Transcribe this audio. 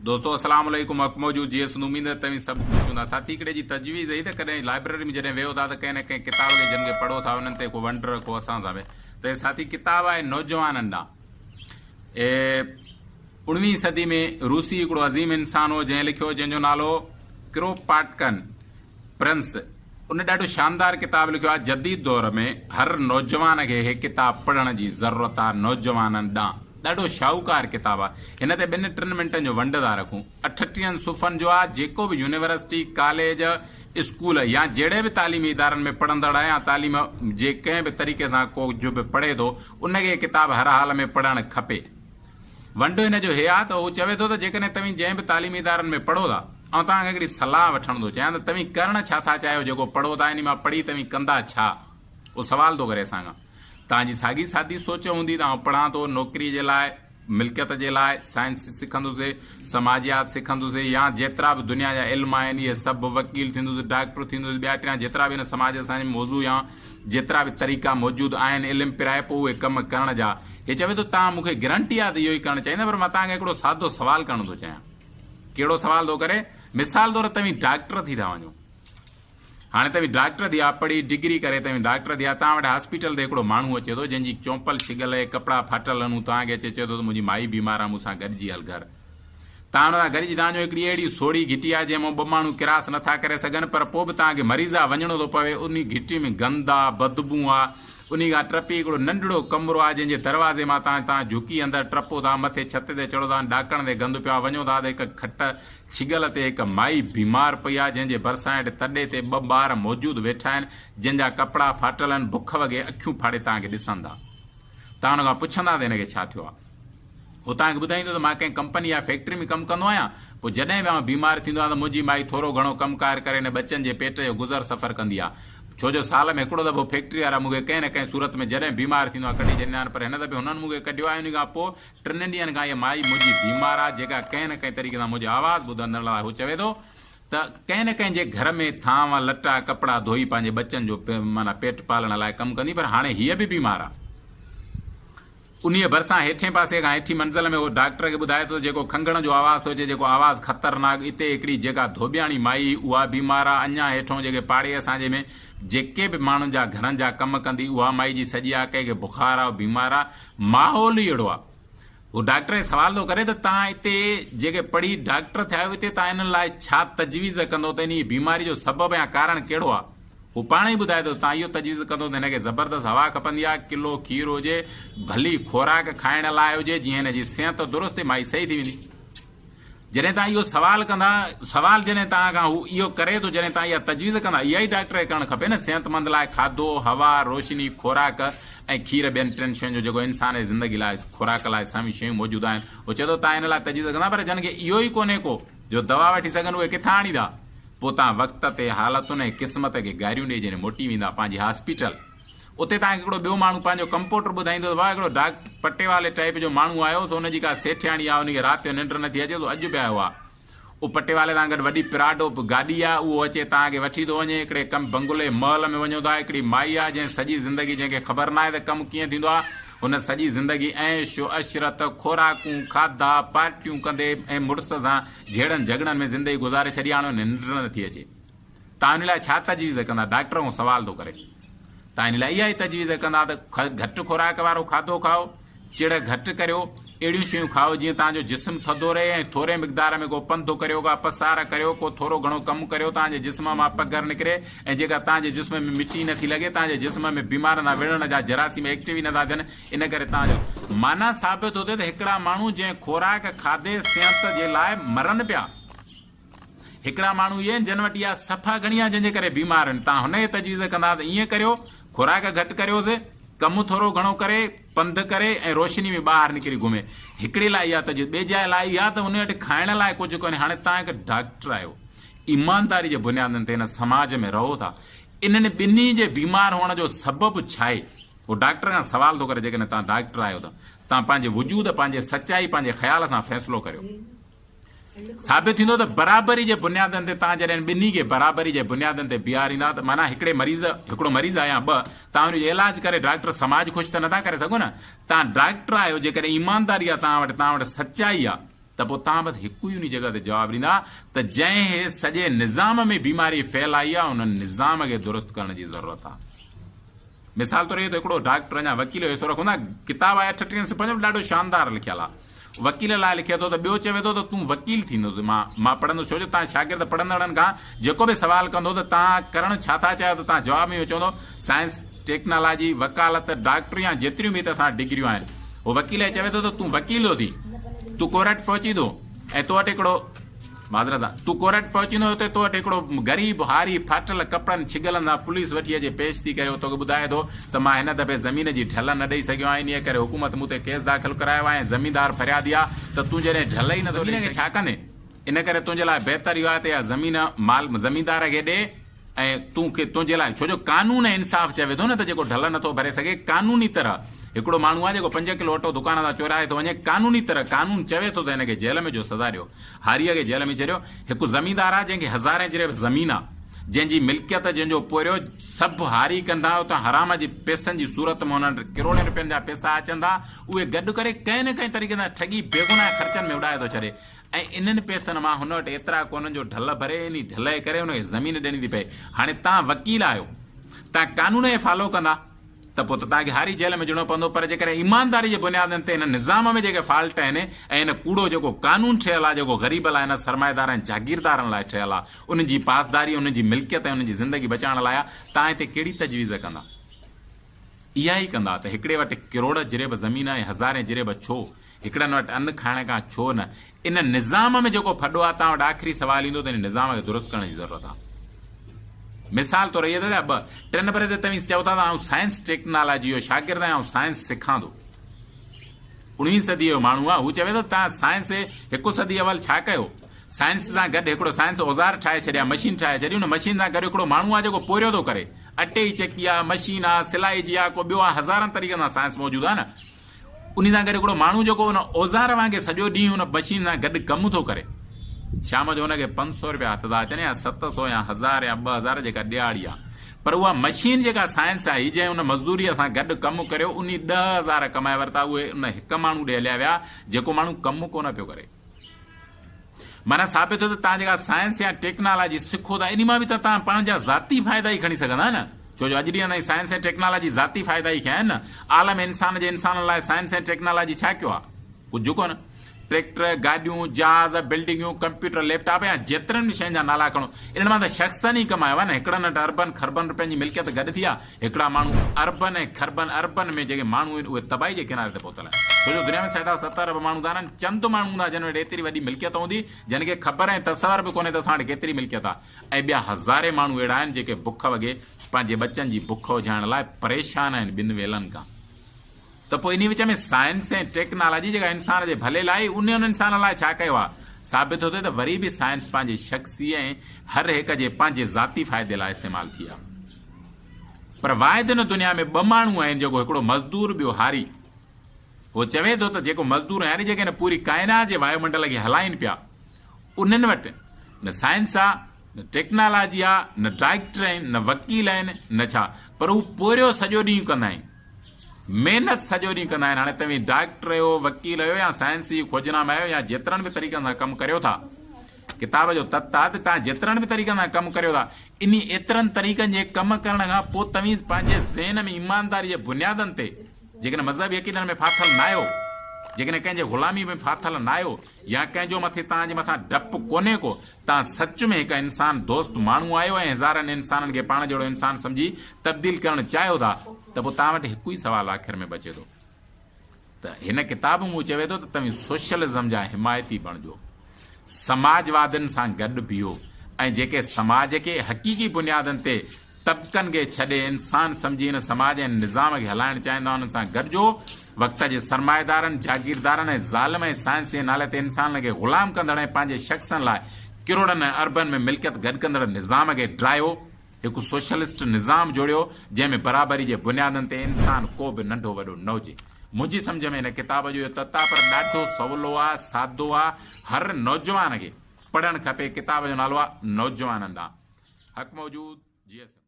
दोस्तों अस्सलाम वालेकुम हक़ मौजूद जीअं उम्मीद है तव्हीं सभु ख़ुशि हूंदा। साथी हिकिड़े जी तजवीज़ आई त कॾहिं लाइब्रेरी में जॾहिं वियो था त कंहिं न कंहिं किताब खे जिन खे पढ़ो था उन्हनि ते को वंड रखो असां सां बि त हे साथी किताब आहे नौजवाननि ॾांहुं। 19वीं सदी में रूसी हिकिड़ो अज़ीम इंसान हो जंहिं लिखियो, जंहिंजो नालो क्रोपाटकन प्रिंस। उन ॾाढो शानदार किताब लिखियो आहे। जदीद दौर में हर नौजवान खे हे किताब पढ़ण जी ज़रूरत आहे। नौजवाननि ॾांहुं ॾाढो शाहूकार किताब आहे। हिन ते 2-3 मिंटनि जो वंड था रखूं। 38 सुफ़नि जो आहे। जेको बि यूनिवर्सिटी कॉलेज स्कूल या जहिड़े बि तालीमी इदारनि में पढ़ंदड़ आहे या तालीम जे कंहिं बि तरीक़े सां को जो बि पढ़े थो उनखे किताब हर हाल में पढ़णु खपे। वंड हिन जो हे आहे त उहो चवे थो त जेकॾहिं तव्हीं जंहिं बि तालीमी इदारनि में पढ़ो था ऐं तव्हांखे हिकिड़ी सलाह वठण थो चाहियां त तव्हीं करणु छा था चाहियो, जेको पढ़ो था इन मां पढ़ी तव्हीं कंदा छा, उहो सवाल थो करे असां खां। तव्हांजी साॻी सादी सोच हूंदी त पढ़ां थो नौकिरी जे लाइ, मिल्कियत जे लाइ, साइंस सिखंदुसि, समाजियात सिखंदुसि, या जेतिरा बि दुनिया जा इल्म आहिनि इहे सभु वकील थींदुसि, डॉक्टर थींदुसि, ॿिया टिया जेतिरा बि हिन समाज असांजे मौज़ू या जेतिरा बि तरीक़ा मौजूदु आहिनि इल्मु पिराए पोइ उहे कम करण जा। हे चवे थो तव्हां मूंखे गारंटी आहे त इहो ई करणु चाहींदा, पर मां तव्हांखे हिकिड़ो सादो सवाल करणु थो चाहियां। कहिड़ो सवाल थो करे? मिसाल तौरु तव्हीं डॉक्टर थी था वञो। हाणे तव्हीं डॉक्टर थिया, पढ़ी डिग्री करे तव्हीं डॉक्टर थिया, तव्हां वटि हॉस्पिटल ते हिकिड़ो माण्हू अचे थो जंहिंजी चौंपल छिगल कपिड़ा फाटल आहिनि, तव्हांखे अचे चए थो त मुंहिंजी माई बीमार आहे, मूंसां गॾिजी हल घर। तव्हां हुन सां गॾिजी तव्हांजो हिकिड़ी अहिड़ी सोड़ी घिटी आहे जंहिंमां 2 माण्हू किरास नथा करे सघनि, पर पोइ बि तव्हांखे मरीज़ आहे वञिणो थो पवे। उन घिटी में गंद आहे, बदबू आहे। उन खां टपी हिकिड़ो नंढड़ो कमरो आहे जंहिंजे दरवाज़े मां तव्हां झुकी अंदरि टपो था, मथे छत ते चढ़ो था, ॾाकण ते गंद पियो आहे, वञो था त हिकु खट छिगल ते हिकु माई बीमार पई आहे जंहिंजे भरिसां हेठि तॾे ते 2 ॿार मौजूदु वेठा आहिनि जंहिंजा कपिड़ा फाटल आहिनि, बुख वगे अखियूं फाड़े तव्हांखे ॾिसंदा। तव्हां हुन खां पुछंदा त हिनखे छा थियो आहे। उहो तव्हांखे ॿुधाईंदो त मां कंहिं कंपनी या फैक्ट्री में कमु कंदो आहियां, पोइ जॾहिं बि मां बीमार थींदो आहे त मुंहिंजी माई थोरो घणो कमकार करे हिन बचनि जे पेट जो गुज़र सफ़र कंदी आहे। छो जो साल में हिकिड़ो दफ़ो फैक्ट्री वारा मूंखे कंहिं न कंहिं सूरत में जॾहिं बीमार थींदो आहे कढी छॾींदा आहिनि, पर हिन दफ़े हुननि मूंखे कढियो आहे। उन खां पोइ 3 ॾींहंनि खां इहा माई मुंहिंजी बीमार आहे, जेका कंहिं न कंहिं तरीक़े सां मुंहिंजी आवाज़ ॿुधंदड़ लाइ हू चवे थो त कंहिं न कंहिं जे घर में थांव लटा कपिड़ा धोई पंहिंजे बचनि जो माना पेट पालण लाइ कमु कंदी, पर हाणे हीअ बि बीमार आहे। उन भरिसां हेठे पासे खां हेठी मंज़िल में उहो डॉक्टर खे ॿुधाए थो जेको खंघण जो आवाज़ थो अचे, जेको आवाज़ ख़तरनाक। इते हिकिड़ी जेका धोबियाणी माई उहा बीमार आहे। अञा हेठों जेके पाड़े असांजे में जेके बि माण्हुनि जा घरनि जा कम कंदी उहा माई जी सॼी आहे, कंहिंखे बुखार आहे, बीमार आहे। माहौल ई अहिड़ो आहे। उहो डॉक्टर खे सवाल थो करे त तव्हां हिते जेके पढ़ी डॉक्टर थिया आहियो, हिते तव्हां हिन लाइ छा तजवीज़ कंदो त इन बीमारी जो सबबु या कारण कहिड़ो आहे। हू पाण ई ॿुधाए थो तव्हां इहो तजवीज़ कंदो त हिनखे ज़बरदस्त हवा खपंदी आहे, किलो खीरु हुजे, भली खोराक खाइण लाइ हुजे, जीअं हिन जी सिहत दुरुस्त माई सही थी वेंदी। जॾहिं तव्हां इहो सवाल कंदा, सवाल जॾहिं तव्हां खां हू इहो करे थो, जॾहिं तव्हां इहा तजवीज़ कंदा, इहा ई डॉक्टर खे करणु खपे न। सिहतमंद लाइ खाधो, हवा, रोशनी, खोराक ऐं खीर, 2-3 शयुनि जो जेको इंसान जी ज़िंदगी लाइ खोराक लाइ साम्हूं शयूं मौजूदु आहिनि, उहो चए थो तव्हां हिन लाइ तजवीज़ कंदा, पर जन खे इहो ई कोन्हे को जो दवा वठी सघनि, उहे किथां आणींदा। पोइ तव्हां वक़्त ते हालतुनि ऐं क़िस्मत खे गारियूं ॾेई जॾहिं मोटी वेंदा पंहिंजी हॉस्पिटल, उते तव्हांखे हिकिड़ो ॿियो माण्हू पंहिंजो कंपाउंडर ॿुधाईंदो, वाह हिकिड़ो पटे वाले टाइप जो माण्हू आयो, सो हुनजी का सेठियाणी आहे, हुनखे राति जो निंड नथी अचे, तो अॼु बि आयो आहे। उहो पटे वाले सां गॾु वॾी पिराडो गाॾी आहे, उहो अचे तव्हांखे वठी थो वञे। हिकिड़े बंगुले महल में वञो था। हिकिड़ी माई आहे जंहिं सॼी ज़िंदगी, जंहिंखे ख़बर न आहे त कमु कीअं थींदो आहे, हुन सॼी ज़िंदगी ऐशो अशरत, खोराकूं, खाधा, पार्टियूं कंदे ऐं मुड़ुस सां जहिड़नि झगड़नि में ज़िंदगी गुज़ारे छॾी, हाणे निंड नथी अचे। तव्हां हिन लाइ छा तजवीज़ कंदा? डॉक्टर खां सवाल थो करे। तव्हां हिन लाइ इहा ई तजवीज़ कंदा त घटि खोराक वारो खाधो खाओ, चिड़ घटि करियो, अहिड़ियूं शयूं खाओ जीअं तव्हांजो जिस्म थधो रहे, ऐं थोरे मिक़दार में को पंधु करियो, का पसार करियो, को थोरो घणो कमु करियो, तव्हांजे जिस्म मां पघर निकिरे, ऐं जेका तव्हांजे जिस्म में मिटी नथी लॻे, तव्हांजे जिस्म में बीमार ना विढ़ण जा जरासीम एक्टिव ई नथा थियनि। इन करे तव्हांजो माना साबित थो थिए त हिकिड़ा माण्हू जंहिं खोराक खाधे सिहत जे लाइ मरनि पिया, हिकिड़ा माण्हू इहे आहिनि जिन वटि इहा सफ़ा घणी आहे जंहिंजे करे बीमार आहिनि। तव्हां हुनखे तजवीज़ कंदा त ईअं करियो, खोराक घटि करियोसि, कमु थोरो घणो करे, पंधु करे ऐं रोशनी में ॿाहिरि निकिरी घुमे। हिकिड़े लाइ इहा तजवीज़, ॿिए जाइ लाइ इहा त हुन वटि खाइण लाइ कुझु कोन्हे। हाणे तव्हां हिकु डॉक्टर आहियो, ईमानदारी जे बुनियादनि ते हिन समाज में रहो था, इन्हनि ॿिन्ही जे बीमार हुअण जो सबबु छा आहे? उहो डॉक्टर खां सवाल थो करे। जेकॾहिं तव्हां डॉक्टर आहियो त तव्हां पंहिंजे वजूद, पंहिंजे सचाई, पंहिंजे ख़्याल सां फ़ैसिलो करियो। साबित थींदो त बराबरी जे बुनियादनि ते तव्हां जॾहिं ॿिन्ही खे बराबरी जे बुनियादनि ते बीहारींदा त माना हिकिड़ो मरीज़ आहे या 2, तव्हां हुनजो इलाज करे डॉक्टर समाज ख़ुशि त नथा करे सघो न। तव्हां डॉक्टर आहियो, जेकॾहिं ईमानदारी आहे तव्हां वटि सचाई आहे, त पोइ तव्हां बसि हिकु ई उन जॻह ते जवाबु ॾींदा त जंहिं सॼे निज़ाम में बीमारी फैलाई आहे उन निज़ाम खे दुरुस्त करण जी ज़रूरत आहे। मिसाल तौर ते हिकिड़ो डॉक्टर अञा वकील जो सुरख हूंदा, किताब आहे 38 सिफ़ा में ॾाढो शानदार लिखियलु आहे, वकील लाइ लिखे थो त ॿियो चवे थो त तूं वकील थींदुसि, मां पढ़ंदुसि, छो जो तव्हां शागिर्द पढ़ंदड़नि खां जेको बि सवाल कंदो त तव्हां करणु छा था चाहियो त तव्हां जवाब में चवंदो साइंस टेक्नोलॉजी वकालत डॉक्टरी या जेतिरियूं बि त असां डिग्रियूं आहिनि, उहो वकील चवे थो त तूं वकील थो थी, तूं कोर्ट पहुची थो ऐं तो वटि हिकिड़ो माज़रत आहे तूं कोर्ट पहुचींदो हुते तो वटि हिकिड़ो ग़रीब हारी फाटल कपिड़नि छिगलंदा पुलिस वठी अचे पेश थी करे तोखे ॿुधाए थो त मां हिन दफ़े ज़मीन जी ढल न ॾेई सघियो आहियां, इन करे हुकूमत मूं ते केस दाख़िल करायो आहे ऐं ज़मीनदार फरियादी आहे त तूं जॾहिं ढल ई नथो ॾे छा कंदे, इन करे तुंहिंजे लाइ बहितर इहो आहे त इहा ज़मीन माल ज़मीनदार खे ॾे ऐं तुंहिंजे लाइ, छो जो कानून इंसाफ़ चवे थो न त जेको ढल नथो भरे सघे कानूनी तरह हिकिड़ो माण्हू आहे जेको 5 किलो अटो दुकान तां चोराए थो वञे, कानूनी तरह कानून चवे थो त हिनखे जेल में जो सज़ा ॾियो, हारीअ खे जेल में छॾियो। हिकु ज़मीनदार आहे जंहिंखे हज़ारे जिरेब ज़मीन आहे, जंहिंजी मिल्कियत जंहिंजो पोरियो सभु हारी कंदा त हराम जी पैसनि जी सूरत में हुननि किरोड़नि रुपयनि जा पैसा अचंदा, उहे गॾु करे कंहिं न कंहिं तरीक़े सां ठगी बेगुनाह ख़र्चनि में उॾाए थो छॾे ऐं इन्हनि पैसनि मां हुन वटि एतिरा कोन्हनि जो ढल भरे इन ढल जे करे हुनखे ज़मीन ॾियणी थी पए। हाणे तव्हां वकील आहियो, तव्हां कानून खे फॉलो कंदा त पोइ त तव्हांखे हारी जेल में विझणो पवंदो, पर जेकर ईमानदारी जे बुनियादनि ते हिन निज़ाम में जेके फॉल्ट आहिनि ऐं हिन कूड़ो जेको कानून ठहियलु आहे जेको ग़रीब लाइ हिन सरमाएदार ऐं जागीरदारनि लाइ ठहियलु आहे, उन्हनि जी पासदारी उन्हनि जी मिल्कियत ऐं उन्हनि जी ज़िंदगी बचाइण लाइ तव्हां हिते कहिड़ी तजवीज़ कंदा? इहा ई कंदा त हिकिड़े वटि किरोड़ जिरेब ज़मीन ऐं हज़ारे जिरेब छो, हिकिड़नि वटि अन्न खाइण खां छो न, इन निज़ाम में जेको फॾो आहे तव्हां वटि आख़िरी सवाल ईंदो त इन निज़ाम खे दुरुस्त करण जी ज़रूरत आहे। मिसाल तौर इहे त 2 नंबर ते तव्हां चओ था त आउं साइंस टेक्नोलॉजी जो शागिर्द आहियां, साइंस सिखां थो, 19वीं सदी जो माण्हू आहे, हू चवे थो तव्हां साइंस 1 सदी अवल छा कयो, साइंस सां गॾु हिकिड़ो साइंस औज़ार ठाहे छॾिया, मशीन ठाहे छॾी, उन मशीन सां गॾु हिकिड़ो माण्हू आहे जेको पोरियो थो करे, अटे जी चकी आहे, मशीन आहे, सिलाई जी आहे, को ॿियो आहे, हज़ारनि तरीक़नि सां साइंस मौजूदु आहे न, उन सां गॾु हिकिड़ो माण्हू जेको उन औज़ार वांगुरु सॼो ॾींहुं उन मशीन सां गॾु कमु थो करे, शाम जो हुनखे 500 रुपया हथ था अचनि या 700 या 1000 या 2000 जेका ॾियारी आहे, पर उहा मशीन जेका साइंस आहे जंहिं उन मज़दूरीअ सां गॾु कमु करियो उन 10,000 कमाए वरिता, उहे उन हिकु माण्हू ॾे हलिया विया जेको माण्हू कमु कोन पियो करे। माना साबित थियो त तव्हां जेका साइंस या टेक्नोलॉजी सिखो था इन मां बि त तव्हां पाण जा ज़ाती फ़ाइदा ई खणी सघंदा न, छो जो अॼु ॾींहं ताईं साइंस ऐं टेक्नोलॉजी ज़ाती फ़ाइदा ई खया आहिनि न। आलम इंसान जे इंसान लाइ साइंस ऐं टेक्नोलॉजी छा कयो आहे? कुझु कोन। ट्रैक्टर, गाॾियूं, जहाज़, बिल्डिंगूं, कंप्यूटर, लैपटॉप या जेतिरनि बि शयुनि जा नाला खणो, इन्हनि मां त शख़्सनि ई कमायो आहे न। हिकिड़नि वटि अरबन खरबन रुपयनि जी मिल्कियत गॾु थी आहे, हिकिड़ा माण्हू अरबन ऐं अरबन में जेके माण्हू आहिनि उहे तबाही जे किनारे ते पहुतल आहिनि, छो जो दुनिया में 70 अरब माण्हू था आहिनि, चंद माण्हू हूंदा जिन वटि एतिरी वॾी मिल्कियत हूंदी जिन खे ख़बर ऐं तसवर बि कोन्हे त असां वटि केतिरी मिल्कियत आहे, ऐं ॿिया हज़ारे माण्हू अहिड़ा आहिनि जेके बुख वॻे पंहिंजे बचनि जी बुख उझाइण लाइ परेशान आहिनि ॿिनि वेलनि खां। त पोइ इन विच में साइंस ऐं टेक्नोलॉजी जेका इंसान जे भले लाइ उन इंसान लाइ छा कयो आहे? साबित थो थिए त वरी बि साइंस पंहिंजी शख़्सी ऐं हर हिक जे पंहिंजे ज़ाती फ़ाइदे लाइ इस्तेमालु थी आहे। पर वाहिद हिन दुनिया में 2 माण्हू आहिनि, जेको हिकिड़ो मज़दूर ॿियो हारी। उहो चवे थो त जेको मज़दूर हारी जेके न पूरी काइनात जे वायुमंडल खे हलाइनि पिया, उन्हनि वटि न साइंस आहे, न टेक्नोलॉजी आहे, न डॉक्टर आहिनि, न वकील आहिनि, न छा, पर हू पोरियो सॼो ॾींहुं कंदा आहिनि, महिनत सॼो ॾींहुं कंदा आहिनि। हाणे तव्हां डॉक्टर आहियो, वकील आहियो या साइंस जी खोजना में आहियो या जेतिरनि बि तरीक़नि सां कमु करियो था, किताब जो तत्व आहे त तव्हां जेतिरनि बि तरीक़नि सां कमु करियो था, इन एतिरनि तरीक़नि जे कमु करण खां पोइ तव्हीं पंहिंजे ज़हन में ईमानदारी जे बुनियादनि ते, जेकॾहिं मज़हबी अक़ीदनि में फाथल न आहियो, जेकॾहिं कंहिंजे ग़ुलामी में फाथल न आहियो, या कंहिंजो मथे तव्हांजे मथां डपु कोन्हे को, तव्हां सच में हिकु इंसान दोस्त माण्हू आहियो ऐं हज़ारनि इंसाननि खे पाण जहिड़ो इंसान सम्झी तब्दील करणु चाहियो था, त पोइ तव्हां वटि हिकु ई सवाल आख़िर में बचे थो त हिन किताब मूं चवे थो त तव्हीं सोशलिज़म जा हिमायती बणिजो, समाजवादनि सां गॾु बीहो ऐं जेके समाज खे हक़ीक़ी बुनियादनि ते तबिकनि खे छॾे इंसान सम्झी हिन समाज ऐं निज़ाम खे हलाइणु चाहींदा हुननि सां गॾिजो। वक़्त जे सरमाएदारनि, जागीरदारनि ऐं ज़ालिम ऐं साइंस जे नाले ते इंसान खे ग़ुलाम कंदड़ ऐं पंहिंजे शख़्सनि लाइ किरोड़नि ऐं अरबनि में मिल्कियत गॾु कंदड़ निज़ाम खे ड्रायो, हिकु सोशलिस्ट निज़ाम जोड़ियो जंहिंमें बराबरी जे बुनियादनि ते इंसान को बि नंढो वॾो न हुजे। मुंहिंजी सम्झ में हिन किताब जो इहो तत्व आहे, पर ॾाढो सवलो आहे, सादो आहे, हर नौजवान खे पढ़णु खपे। किताब जो नालो आहे नौजवाननि ॾांहुं। हक़ मौजूद GSM।